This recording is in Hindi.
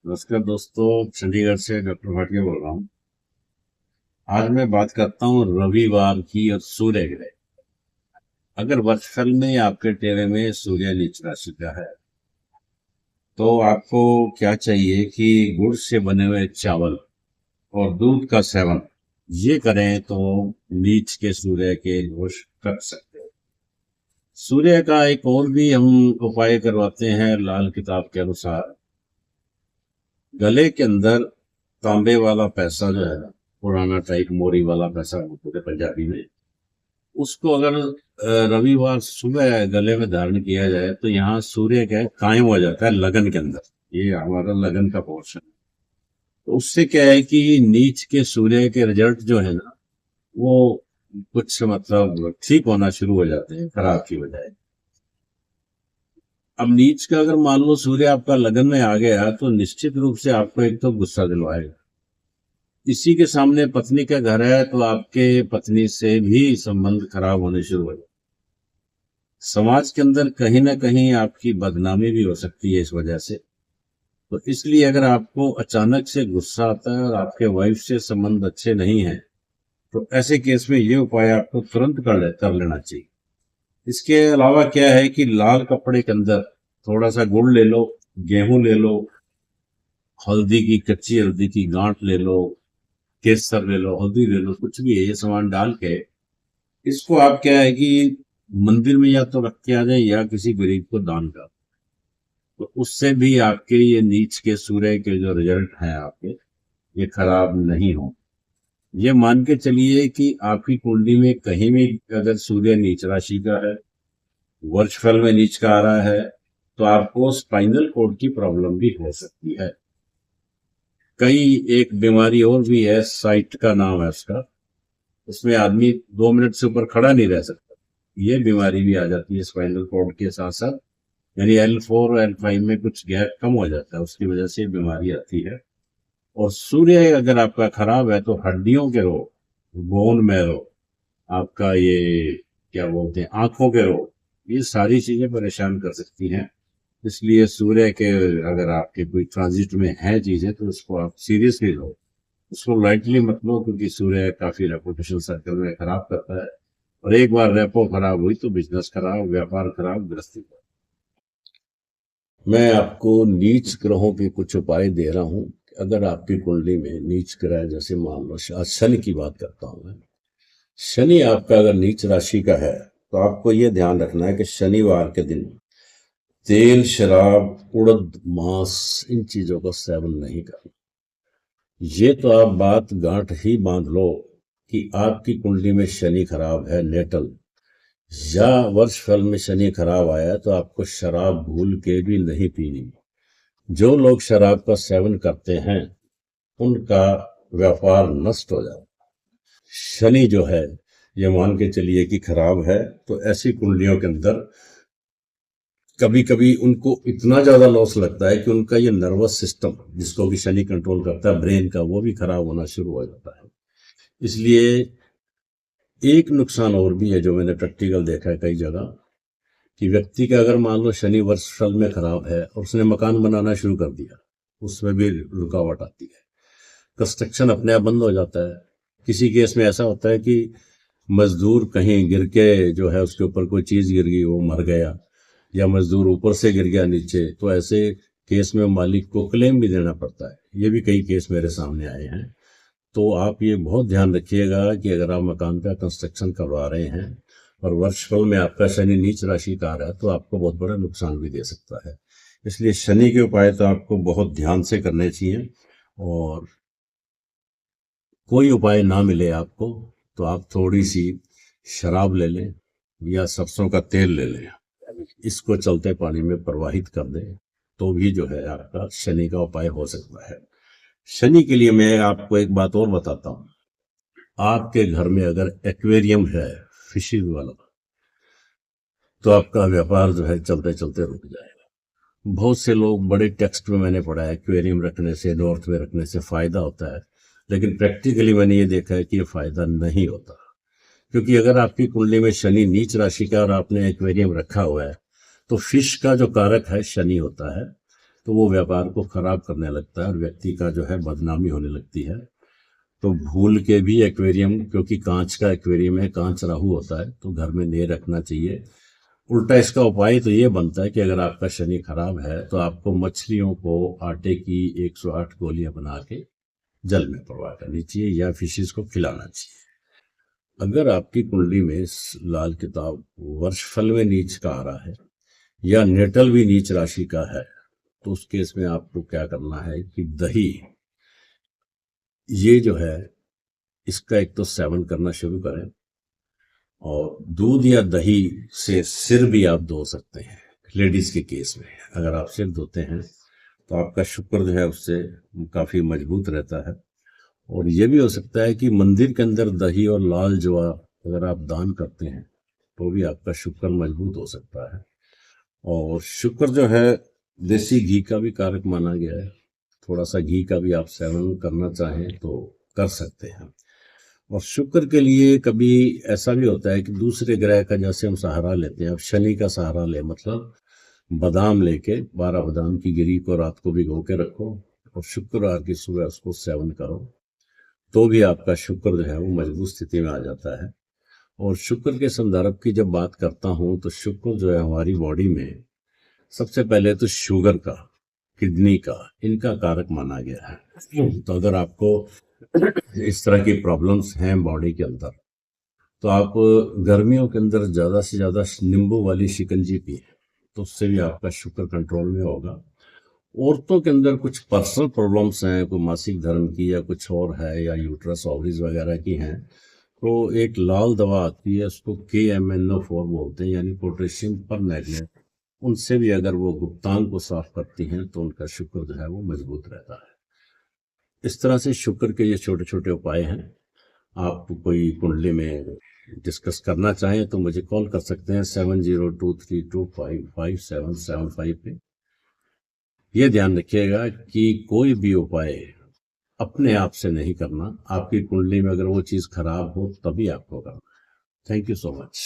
नमस्कार दोस्तों, चंडीगढ़ से डॉक्टर भाटिया बोल रहा हूँ। आज मैं बात करता हूँ रविवार की और सूर्य ग्रह। अगर वर्षफल में आपके टेरे में सूर्य नीच राशि का है तो आपको क्या चाहिए कि गुड़ से बने हुए चावल और दूध का सेवन ये करें तो नीच के सूर्य के दोष कट सकते हैं। सूर्य का एक और भी हम उपाय करवाते हैं लाल किताब के अनुसार। गले के अंदर तांबे वाला पैसा जो है, पुराना टाइप मोरी वाला पैसा बोलते थे पंजाबी में, उसको अगर रविवार सुबह गले में धारण किया जाए तो यहाँ सूर्य का कायम हो जाता है लगन के अंदर। ये हमारा लगन का पोर्शन है। तो उससे क्या है कि नीच के सूर्य के रिजल्ट जो है ना, वो कुछ मतलब ठीक होना शुरू हो जाते हैं खराब की बजाय। अब नीच का अगर मान लो सूर्य आपका लगन में आ गया तो निश्चित रूप से आपको एक तो गुस्सा दिलवाएगा। इसी के सामने पत्नी का घर है तो आपके पत्नी से भी संबंध खराब होने शुरू हो जाए। समाज के अंदर कहीं ना कहीं आपकी बदनामी भी हो सकती है इस वजह से। तो इसलिए अगर आपको अचानक से गुस्सा आता है और आपके वाइफ से संबंध अच्छे नहीं है तो ऐसे केस में ये उपाय आपको तुरंत कर लेना चाहिए। इसके अलावा क्या है कि लाल कपड़े के अंदर थोड़ा सा गुड़ ले लो, गेहूं ले लो, हल्दी की कच्ची हल्दी की गांठ ले लो, केसर ले लो, हल्दी ले लो, कुछ भी है ये सामान डाल के इसको आप क्या है कि मंदिर में या तो रख के आ जाए या किसी गरीब को दान कर। तो उससे भी आपके ये नीच के सूर्य के जो रिजल्ट हैं आपके, ये खराब नहीं हो। ये मान के चलिए कि आपकी कुंडली में कहीं भी अगर सूर्य नीच राशि का है, वर्षफल में नीच का आ रहा है, तो आपको स्पाइनल कोड की प्रॉब्लम भी हो सकती है। कई एक बीमारी और भी है, साइट का नाम है उसका, उसमें आदमी 2 मिनट से ऊपर खड़ा नहीं रह सकता। ये बीमारी भी आ जाती है स्पाइनल कॉर्ड के साथ साथ, यानी L4 और L5 में कुछ गैप कम हो जाता है, उसकी वजह से बीमारी आती है। और सूर्य अगर आपका खराब है तो हड्डियों के रोग, बोन मैरो, आपका ये क्या बोलते हैं आंखों के रोग, ये सारी चीजें परेशान कर सकती हैं। इसलिए सूर्य के अगर आपके कोई ट्रांजिट में है चीजें तो उसको आप सीरियसली लो, उसको लाइटली मत लो, क्योंकि सूर्य काफी रेपुटेशन सर्कल में खराब करता है। और एक बार रेपो खराब हुई तो बिजनेस खराब, व्यापार खराब, गृहस्थी खराब। मैं आपको नीच ग्रहों के कुछ उपाय दे रहा हूं। अगर आपकी कुंडली में नीच ग्रह, जैसे मान लो आज शनि की बात करता हूं मैं, शनि आपका अगर नीच राशि का है तो आपको यह ध्यान रखना है कि शनिवार के दिन तेल, शराब, उड़द, मांस, इन चीजों का सेवन नहीं करना। ये तो आप बात गांठ ही बांध लो कि आपकी कुंडली में शनि खराब है नेटल, या वर्षफल में शनि खराब आया तो आपको शराब भूल के भी नहीं पीनी। जो लोग शराब का सेवन करते हैं उनका व्यापार नष्ट हो जाता है। शनि जो है ये मान के चलिए कि खराब है, तो ऐसी कुंडलियों के अंदर कभी कभी उनको इतना ज्यादा लॉस लगता है कि उनका ये नर्वस सिस्टम, जिसको कि शनि कंट्रोल करता है ब्रेन का, वो भी खराब होना शुरू हो जाता है। इसलिए एक नुकसान और भी है जो मैंने प्रैक्टिकल देखा है कई जगह, कि व्यक्ति का अगर मान लो शनि वर्षफल में खराब है और उसने मकान बनाना शुरू कर दिया, उसमें भी रुकावट आती है, कंस्ट्रक्शन अपने आप बंद हो जाता है। किसी केस में ऐसा होता है कि मजदूर कहीं गिर के जो है उसके ऊपर कोई चीज गिर गई, वो मर गया, या मजदूर ऊपर से गिर गया नीचे, तो ऐसे केस में मालिक को क्लेम भी देना पड़ता है। ये भी कई केस मेरे सामने आए हैं। तो आप ये बहुत ध्यान रखिएगा कि अगर आप मकान का कंस्ट्रक्शन करवा रहे हैं और वर्षफल में आपका शनि नीच राशि का आ रहा है तो आपको बहुत बड़ा नुकसान भी दे सकता है। इसलिए शनि के उपाय तो आपको बहुत ध्यान से करने चाहिए। और कोई उपाय ना मिले आपको तो आप थोड़ी सी शराब ले लें या सरसों का तेल ले लें, इसको चलते पानी में प्रवाहित कर दें, तो भी जो है आपका शनि का उपाय हो सकता है। शनि के लिए मैं आपको एक बात और बताता हूँ। आपके घर में अगर एक्वेरियम है फिशिंग वाला, तो आपका व्यापार जो है चलते चलते रुक जाएगा। बहुत से लोग, बड़े टेक्स्ट में मैंने पढ़ा है एक्वेरियम रखने से, नॉर्थ में रखने से फायदा होता है, लेकिन प्रैक्टिकली मैंने ये देखा है कि ये फायदा नहीं होता। क्योंकि अगर आपकी कुंडली में शनि नीच राशि का और आपने एक्वेरियम रखा हुआ है, तो फिश का जो कारक है शनि होता है, तो वो व्यापार को खराब करने लगता है और व्यक्ति का जो है बदनामी होने लगती है। तो भूल के भी एक्वेरियम, क्योंकि कांच का एक्वेरियम है, कांच राहु होता है, तो घर में नहीं रखना चाहिए। उल्टा इसका उपाय तो ये बनता है कि अगर आपका शनि खराब है तो आपको मछलियों को आटे की 108 गोलियां बना के जल में प्रवाह करनी चाहिए या फिशेस को खिलाना चाहिए। अगर आपकी कुंडली में लाल किताब वर्षफल में नीच का आ रहा है या नेटल भी नीच राशि का है, तो उस केस में आपको क्या करना है कि दही, ये जो है इसका एक तो सेवन करना शुरू करें, और दूध या दही से सिर भी आप धो सकते हैं। लेडीज के केस में अगर आप सिर धोते हैं तो आपका शुक्र जो है उससे काफी मजबूत रहता है। और ये भी हो सकता है कि मंदिर के अंदर दही और लाल जवा अगर आप दान करते हैं तो भी आपका शुक्र मजबूत हो सकता है। और शुक्र जो है देसी घी का भी कारक माना गया है, थोड़ा सा घी का भी आप सेवन करना चाहें तो कर सकते हैं। और शुक्र के लिए कभी ऐसा भी होता है कि दूसरे ग्रह का जैसे हम सहारा लेते हैं, अब शनि का सहारा ले, मतलब बादाम लेके 12 बादाम की गिरी को रात को भिगो के रखो और शुक्रवार की सुबह उसको सेवन करो, तो भी आपका शुक्र जो है वो मजबूत स्थिति में आ जाता है। और शुक्र के संदर्भ की जब बात करता हूँ तो शुक्र जो है हमारी बॉडी में सबसे पहले तो शुगर का, किडनी का, इनका कारक माना गया है। तो अगर आपको इस तरह की प्रॉब्लम्स हैं बॉडी के अंदर, तो आप गर्मियों के अंदर ज़्यादा से ज़्यादा नींबू वाली शिकंजी पिए, तो उससे भी आपका शुक्र कंट्रोल में होगा। औरतों के अंदर कुछ पर्सनल प्रॉब्लम्स हैं, कोई मासिक धर्म की या कुछ और है, या यूट्रस ओवरीज वगैरह की हैं, तो एक लाल दवा आती है, उसको KMNO4 बोलते हैं, यानी पोटेशियम पर मैग्नेट, उनसे भी अगर वो गुप्तांग को साफ करती हैं तो उनका शुक्र जो है वो मजबूत रहता है। इस तरह से शुक्र के ये छोटे छोटे उपाय हैं। आप कोई कुंडली में डिस्कस करना चाहें तो मुझे कॉल कर सकते हैं 7023255775 पे। ये ध्यान रखिएगा कि कोई भी उपाय अपने आप से नहीं करना, आपकी कुंडली में अगर वो चीज़ खराब हो तभी आपको करना। Thank you so much.